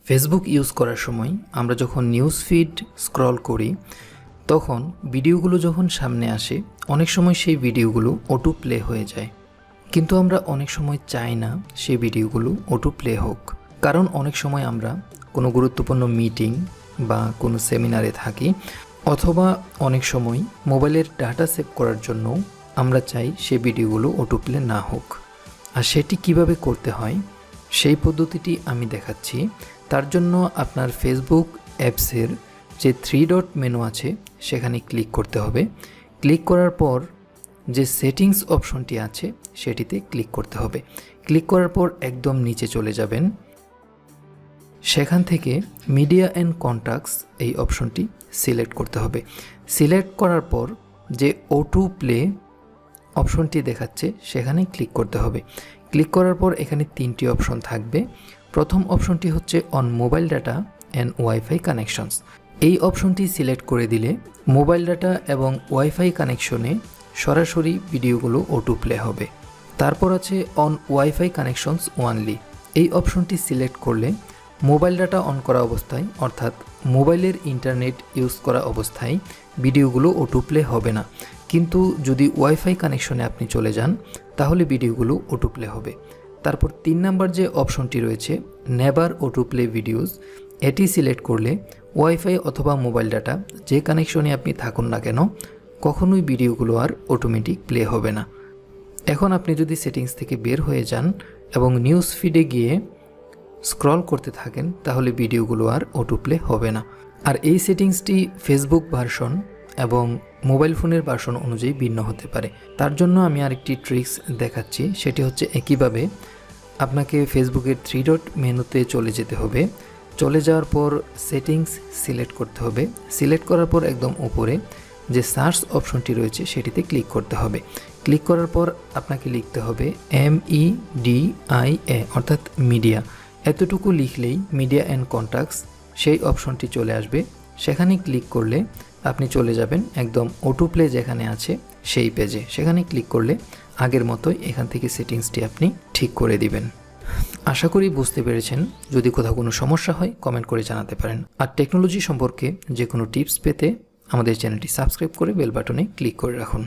Facebook use করার সময় আমরা যখন নিউজ ফিড স্ক্রল করি তখন ভিডিওগুলো যখন সামনে আসে অনেক সময় সেই ভিডিওগুলো অটো প্লে হয়ে যায়, কিন্তু আমরা অনেক সময় চাই না সেই ভিডিওগুলো অটো প্লে হোক। কারণ অনেক সময় আমরা কোনো গুরুত্বপূর্ণ মিটিং বা কোনো সেমিনারে থাকি, অথবা অনেক সময় মোবাইলের ডাটা সেভ করার জন্য আমরা চাই সেই ভিডিওগুলো অটো প্লে না হোক। আর সেটি কিভাবে করতে হয় সেই পদ্ধতিটি আমি দেখাচ্ছি। তার জন্য আপনার ফেসবুক অ্যাপসের যে 3 ডট মেনু আছে সেখানে ক্লিক করতে হবে। ক্লিক করার পর যে সেটিংস অপশনটি আছে সেটিতে ক্লিক করতে হবে। ক্লিক করার পর একদম নিচে চলে যাবেন, সেখান থেকে মিডিয়া অ্যান্ড কন্ট্যাক্টস এই অপশনটি সিলেক্ট করতে হবে। সিলেক্ট করার পর যে অটো প্লে অপশনটি দেখাচ্ছে সেখানে ক্লিক করতে হবে। ক্লিক করার পর এখানে 3টি অপশন থাকবে। প্রথম অপশনটি হচ্ছে on mobile data and wifi connections. এই অপশনটি সিলেক্ট করে দিলে মোবাইল ডাটা এবং ওয়াইফাই কানেকশনে সরাসরি ভিডিওগুলো অটো প্লে হবে। তারপর আছে অন ওয়াইফাই কানেকশনস ওয়ানলি। এই অপশনটি সিলেক্ট করলে মোবাইল ডাটা অন করা অবস্থায়, অর্থাৎ মোবাইলের ইন্টারনেট ইউজ করা অবস্থায় ভিডিওগুলো অটো প্লে হবে না, কিন্তু যদি ওয়াইফাই কানেকশনে আপনি চলে যান তাহলে ভিডিওগুলো অটো প্লে হবে। তারপর 3 নাম্বার যে অপশনটি রয়েছে নেভার অটো প্লে ভিডিওস, এটি সিলেক্ট করলে ওয়াইফাই অথবা মোবাইল ডাটা যে কানেকশনে আপনি থাকুন না কেন কখনোই ভিডিওগুলো আর অটোমেটিক প্লে হবে না। এখন আপনি যদি সেটিংস থেকে বের হয়ে যান এবং নিউজ ফিডে গিয়ে স্ক্রল করতে থাকেন তাহলে ভিডিওগুলো আর অটো প্লে হবে না। আর এই সেটিংসটি ফেসবুক ভার্সন এবং মোবাইল ফোনের ভার্সন অনুযায়ী ভিন্ন হতে পারে। তার জন্য আমি আরেকটি ট্রিক্স দেখাচ্ছি, সেটি হচ্ছে একইভাবে আপনাকে ফেসবুকের 3 ডট মেনুতে চলে যেতে হবে। চলে যাওয়ার পর সেটিংস সিলেক্ট করতে হবে। সিলেক্ট করার পর একদম উপরে যে সার্চ অপশনটি রয়েছে সেটিতে ক্লিক করতে হবে। ক্লিক করার পর আপনাকে লিখতে হবে MEDIA অর্থাৎ মিডিয়া। এতটুকু লিখলেই মিডিয়া অ্যান্ড কন্ট্যাক্টস সেই অপশনটি চলে আসবে। সেখানে ক্লিক করলে আপনি চলে যাবেন একদম অটো প্লে যেখানে আছে সেই পেজে। সেখানে ক্লিক করলে আগের মতোই এখান থেকে সেটিংসটি আপনি ঠিক করে দিবেন। আশা করি বুঝতে পেরেছেন। যদি কোথাও কোনো সমস্যা হয় কমেন্ট করে জানাতে পারেন। আর টেকনোলজি সম্পর্কে যে কোনো টিপস পেতে আমাদের চ্যানেলটি সাবস্ক্রাইব করে বেল বাটনে ক্লিক করে রাখুন।